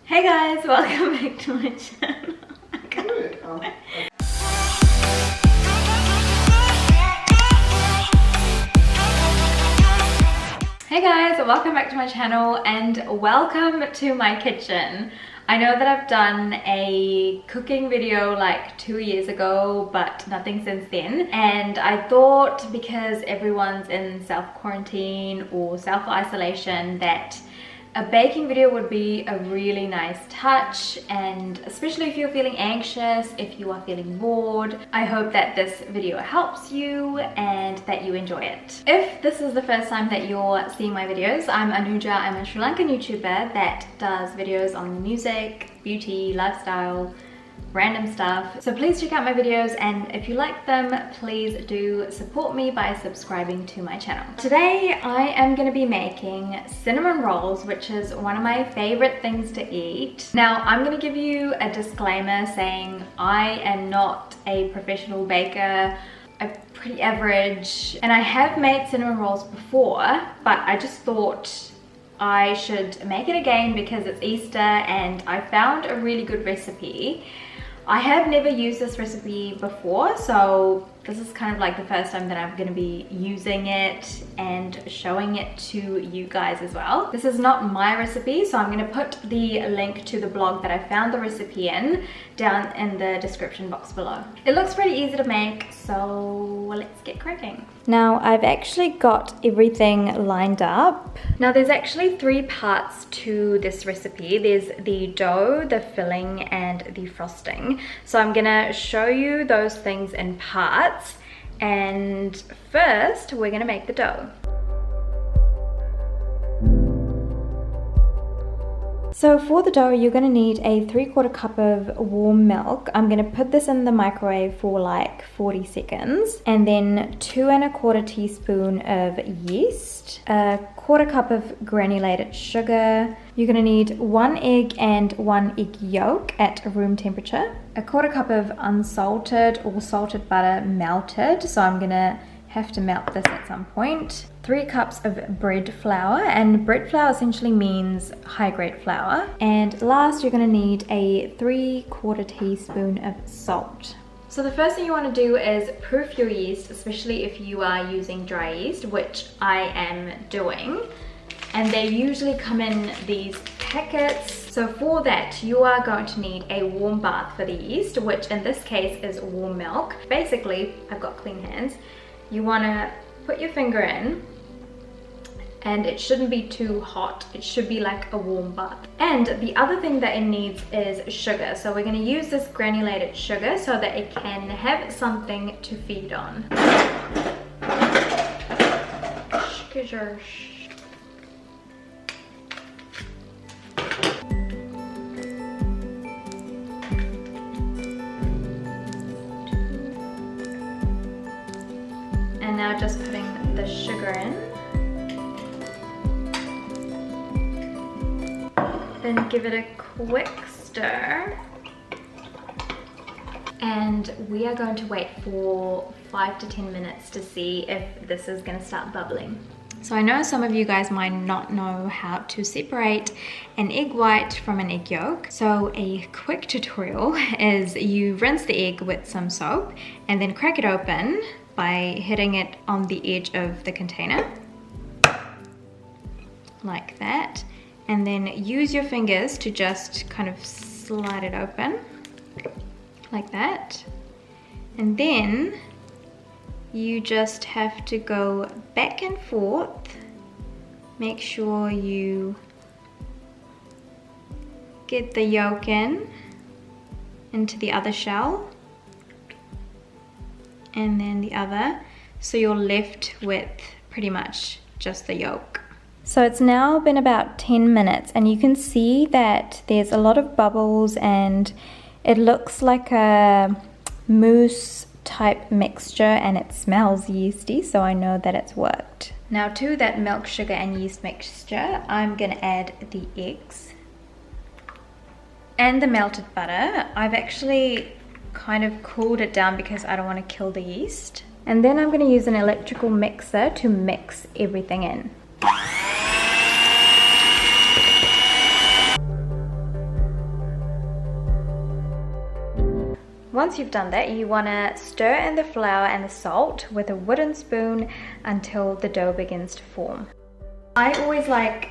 Hey guys, welcome back to my channel. Hey guys, welcome back to my channel and welcome to my kitchen. I know that I've done a cooking video like 2 years ago, but nothing since then. And I thought because everyone's in self-quarantine or self-isolation that a baking video would be a really nice touch, and especially if you're feeling anxious, if you are feeling bored, I hope that this video helps you and that you enjoy it. If this is the first time that you're seeing my videos, I'm Anuja. I'm a Sri Lankan YouTuber that does videos on music, beauty, lifestyle, random stuff. So please check out my videos, and if you like them, please do support me by subscribing to my channel. Today I am going to be making cinnamon rolls, which is one of my favorite things to eat. Now I'm going to give you a disclaimer saying I am not a professional baker. I'm pretty average, and I have made cinnamon rolls before, but I just thought I should make it again because it's Easter and I found a really good recipe. I have never used this recipe before, so this is kind of like the first time that I'm going to be using it and showing it to you guys as well. This is not my recipe, so I'm going to put the link to the blog that I found the recipe in down in the description box below. It looks pretty easy to make, so let's get cracking. Now I've actually got everything lined up. Now there's actually 3 parts to this recipe. There's the dough, the filling, and the frosting. So I'm gonna show you those things in parts. And first we're gonna make the dough. So for the dough, you're gonna need a 3/4 cup of warm milk. I'm gonna put this in the microwave for like 40 seconds. And then 2 1/4 teaspoon of yeast, a 1/4 cup of granulated sugar. You're gonna need 1 egg and 1 egg yolk at room temperature, a 1/4 cup of unsalted or salted butter melted. So I'm gonna have to melt this at some point. 3 cups of bread flour, and bread flour essentially means high grade flour. And last, you're going to need a 3/4 teaspoon of salt. So the first thing you want to do is proof your yeast, especially if you are using dry yeast, which I am doing. And they usually come in these packets. So for that, you are going to need a warm bath for the yeast, which in this case is warm milk. Basically, I've got clean hands. You want to put your finger in, and it shouldn't be too hot. It should be like a warm bath. And the other thing that it needs is sugar. So we're going to use this granulated sugar so that it can have something to feed on. Sugar. And now just putting the sugar in. Then give it a quick stir. And we are going to wait for 5 to 10 minutes to see if this is going to start bubbling. So I know some of you guys might not know how to separate an egg white from an egg yolk. So a quick tutorial is you rinse the egg with some soap and then crack it open by hitting it on the edge of the container, like that. And then use your fingers to just kind of slide it open, like that. And then you just have to go back and forth. Make sure you get the yolk into the other shell, and then the other, so you're left with pretty much just the yolk. So it's now been about 10 minutes, and you can see that there's a lot of bubbles and it looks like a mousse type mixture, and it smells yeasty, so I know that it's worked. Now to that milk, sugar and yeast mixture, I'm gonna add the eggs and the melted butter. I've actually kind of cooled it down because I don't want to kill the yeast. And then I'm going to use an electrical mixer to mix everything in. Once you've done that, you want to stir in the flour and the salt with a wooden spoon until the dough begins to form. I always like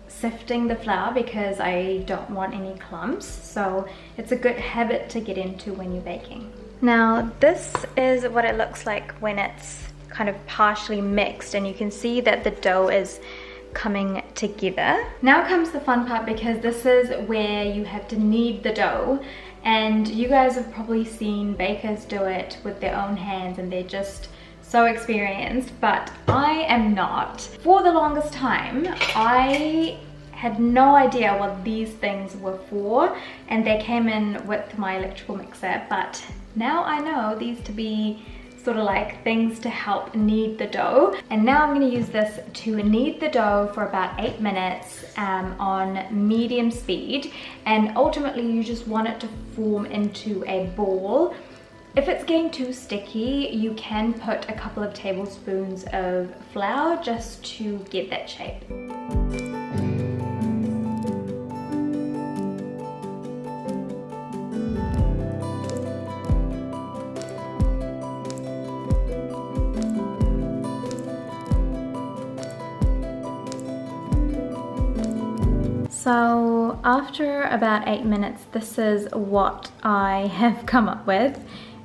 sifting the flour because I don't want any clumps, so it's a good habit to get into when you're baking. Now this is what it looks like when it's kind of partially mixed, and you can see that the dough is coming together. Now comes the fun part, because this is where you have to knead the dough, and you guys have probably seen bakers do it with their own hands and they're just so experienced, but I am not. For the longest time I had no idea what these things were for, and they came in with my electrical mixer, but now I know these to be sort of like things to help knead the dough. And now I'm going to use this to knead the dough for about 8 minutes on medium speed, and ultimately you just want it to form into a ball. If it's getting too sticky, you can put a couple of tablespoons of flour just to get that shape. So after about 8 minutes, this is what I have come up with.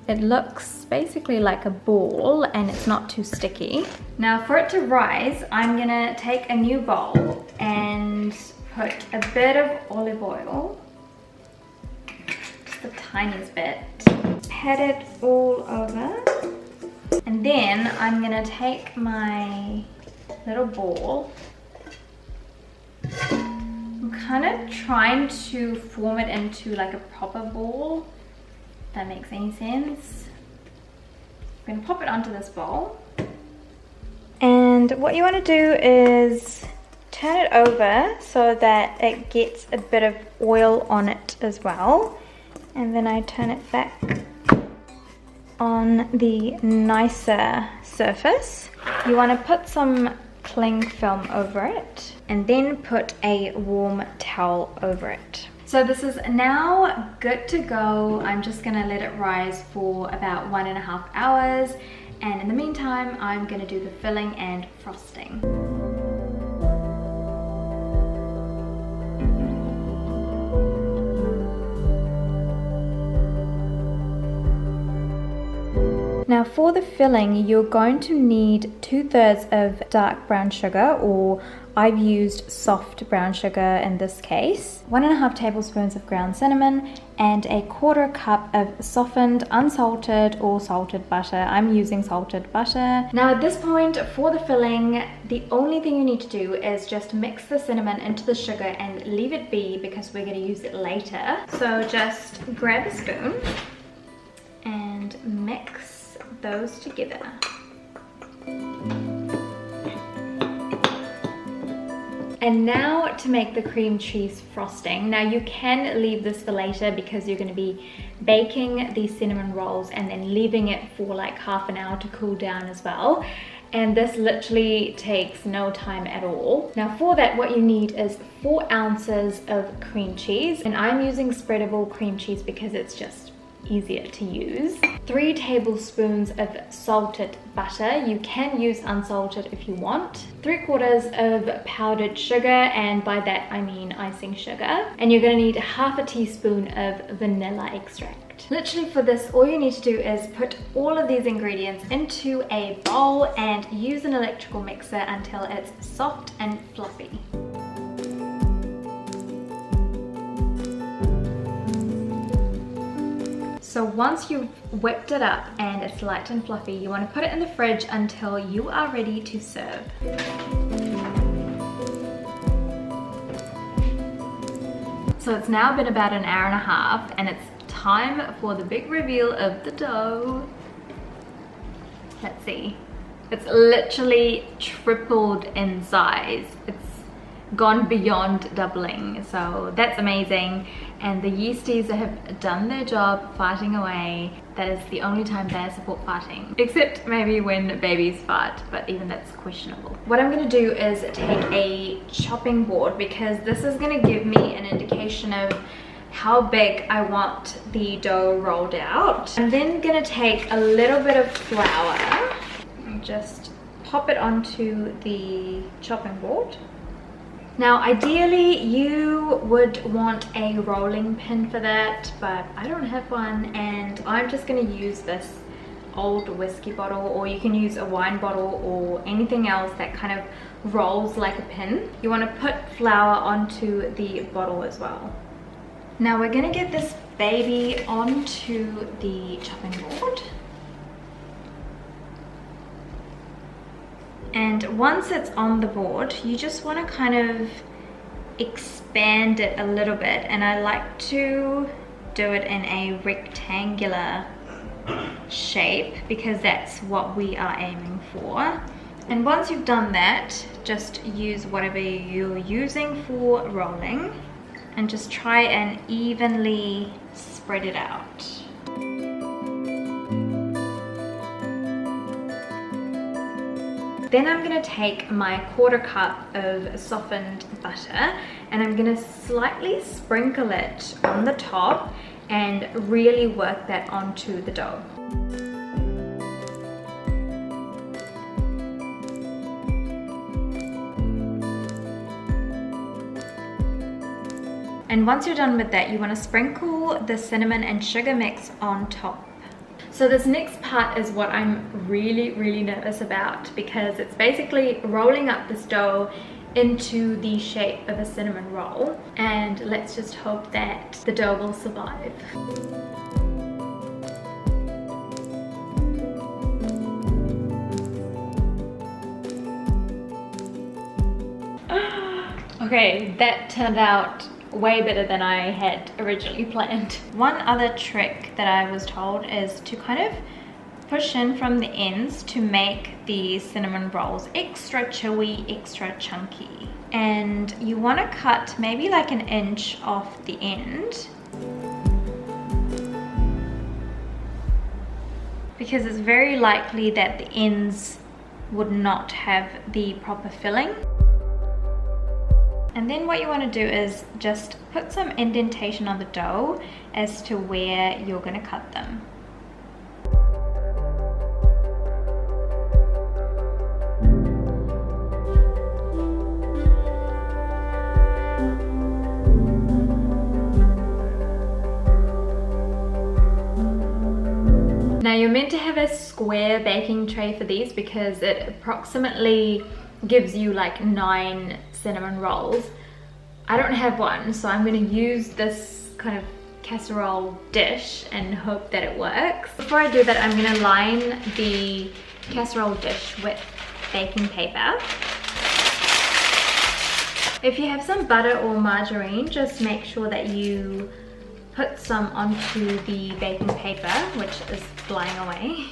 It looks basically like a ball and it's not too sticky. Now for it to rise, I'm gonna take a new bowl and put a bit of olive oil, just the tiniest bit, pat it all over, and then I'm gonna take my little ball. I'm kind of trying to form it into like a proper ball, if that makes any sense. I'm going to pop it onto this bowl. And what you want to do is turn it over so that it gets a bit of oil on it as well. And then I turn it back on the nicer surface. You want to put some cling film over it and then put a warm towel over it. So this is now good to go. I'm just gonna let it rise for about 1.5 hours, and in the meantime I'm gonna do the filling and frosting. Now for the filling, you're going to need 2/3 of dark brown sugar, or I've used soft brown sugar in this case, 1.5 tablespoons of ground cinnamon, and 1/4 cup of softened, unsalted or salted butter. I'm using salted butter. Now at this point for the filling, the only thing you need to do is just mix the cinnamon into the sugar and leave it be, because we're going to use it later. So just grab a spoon and mix those together. And now to make the cream cheese frosting. Now you can leave this for later because you're going to be baking these cinnamon rolls and then leaving it for like half an hour to cool down as well. And this literally takes no time at all. Now for that, what you need is 4 ounces of cream cheese, and I'm using spreadable cream cheese because it's just easier to use. 3 tablespoons of salted butter. You can use unsalted if you want. 3/4 of powdered sugar, and by that I mean icing sugar. And you're going to need 1/2 teaspoon of vanilla extract. Literally for this, all you need to do is put all of these ingredients into a bowl and use an electrical mixer until it's soft and fluffy. So once you've whipped it up and it's light and fluffy, you want to put it in the fridge until you are ready to serve. So it's now been about 1.5 hours and it's time for the big reveal of the dough. Let's see. It's literally tripled in size. It's gone beyond doubling, so that's amazing. And the yeasties have done their job farting away. That is the only time they support farting, except maybe when babies fart, but even that's questionable. What I'm going to do is take a chopping board, because this is going to give me an indication of how big I want the dough rolled out. I'm then gonna take a little bit of flour and just pop it onto the chopping board. Now ideally you would want a rolling pin for that, but I don't have one, and I'm just going to use this old whiskey bottle, or you can use a wine bottle or anything else that kind of rolls like a pin. You want to put flour onto the bottle as well. Now we're going to get this baby onto the chopping board. And once it's on the board, you just want to kind of expand it a little bit, and I like to do it in a rectangular shape because that's what we are aiming for. And once you've done that, just use whatever you're using for rolling and just try and evenly spread it out. Then I'm going to take my 1/4 cup of softened butter and I'm going to slightly sprinkle it on the top and really work that onto the dough. And once you're done with that, you want to sprinkle the cinnamon and sugar mix on top. So this next part is what I'm really nervous about, because it's basically rolling up this dough into the shape of a cinnamon roll, and let's just hope that the dough will survive. Okay, that turned out way better than I had originally planned. One other trick that I was told is to kind of push in from the ends to make the cinnamon rolls extra chewy, extra chunky. And you want to cut maybe like 1 inch off the end, because it's very likely that the ends would not have the proper filling. And then what you want to do is just put some indentation on the dough as to where you're going to cut them. Now you're meant to have a square baking tray for these because it approximately gives you like 9 cinnamon rolls. I don't have one, so I'm going to use this kind of casserole dish and hope that it works. Before I do that, I'm going to line the casserole dish with baking paper. If you have some butter or margarine, just make sure that you put some onto the baking paper, which is flying away.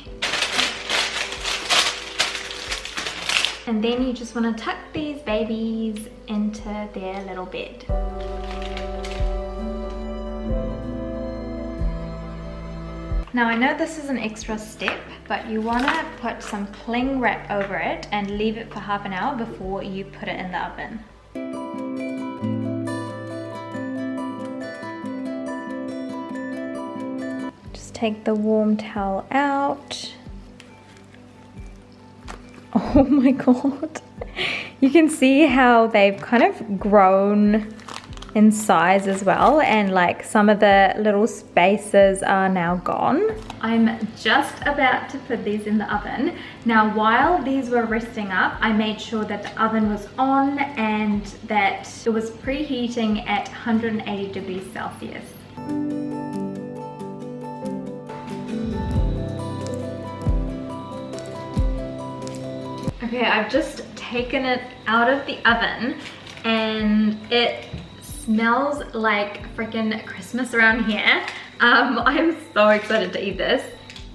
And then you just want to tuck these babies into their little bed. Now I know this is an extra step, but you want to put some cling wrap over it and leave it for half an hour before you put it in the oven. Just take the warm towel out. Oh my god, you can see how they've kind of grown in size as well, and like some of the little spaces are now gone. I'm just about to put these in the oven. Now while these were resting up, I made sure that the oven was on and that it was preheating at 180 degrees Celsius. Okay, I've just taken it out of the oven and it smells like freaking Christmas around here. I'm so excited to eat this.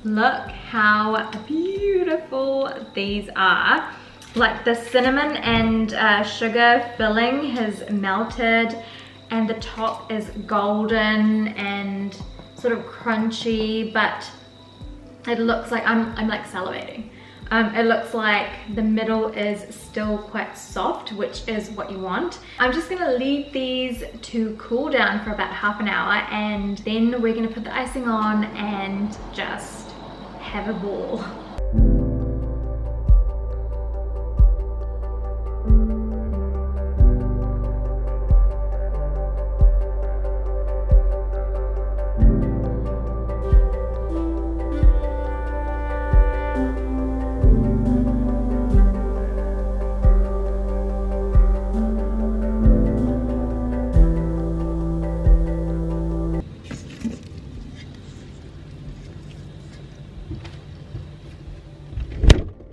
Look how beautiful these are. Like the cinnamon and sugar filling has melted and the top is golden and sort of crunchy, but it looks like I'm like salivating. It looks like the middle is still quite soft, which is what you want. I'm just gonna leave these to cool down for about half an hour, and then we're gonna put the icing on and just have a ball.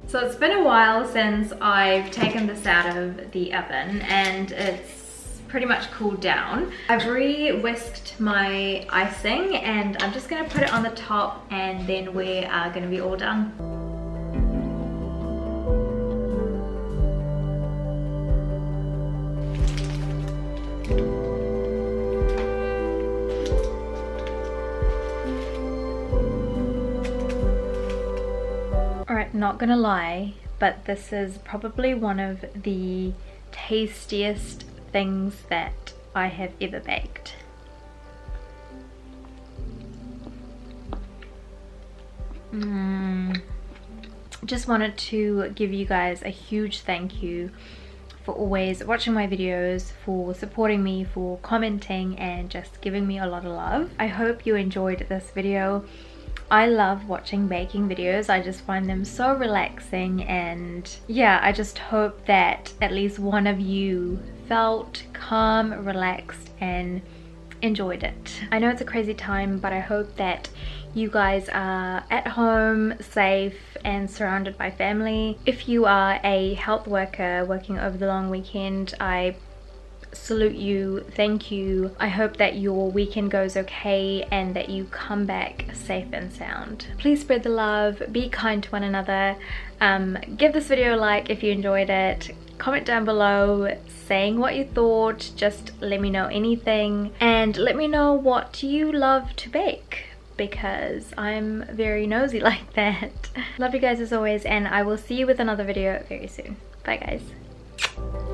So it's been a while since I've taken this out of the oven, and it's pretty much cooled down. I've re-whisked my icing, and I'm just gonna put it on the top, and then we are gonna be all done. Alright, not gonna lie, but this is probably one of the tastiest things that I have ever baked. Just wanted to give you guys a huge thank you for always watching my videos, for supporting me, for commenting, and just giving me a lot of love. I hope you enjoyed this video. I love watching baking videos. I just find them so relaxing, and yeah, I just hope that at least one of you felt calm, relaxed, and enjoyed it. I know it's a crazy time, but I hope that you guys are at home, safe, and surrounded by family. If you are a health worker working over the long weekend, I salute you, thank you. I hope that your weekend goes okay and that you come back safe and sound. Please spread the love, be kind to one another. Give this video a like if you enjoyed it. Comment down below saying what you thought. Just let me know anything, and let me know what you love to bake, because I'm very nosy like that. Love you guys as always, and I will see you with another video very soon. Bye guys.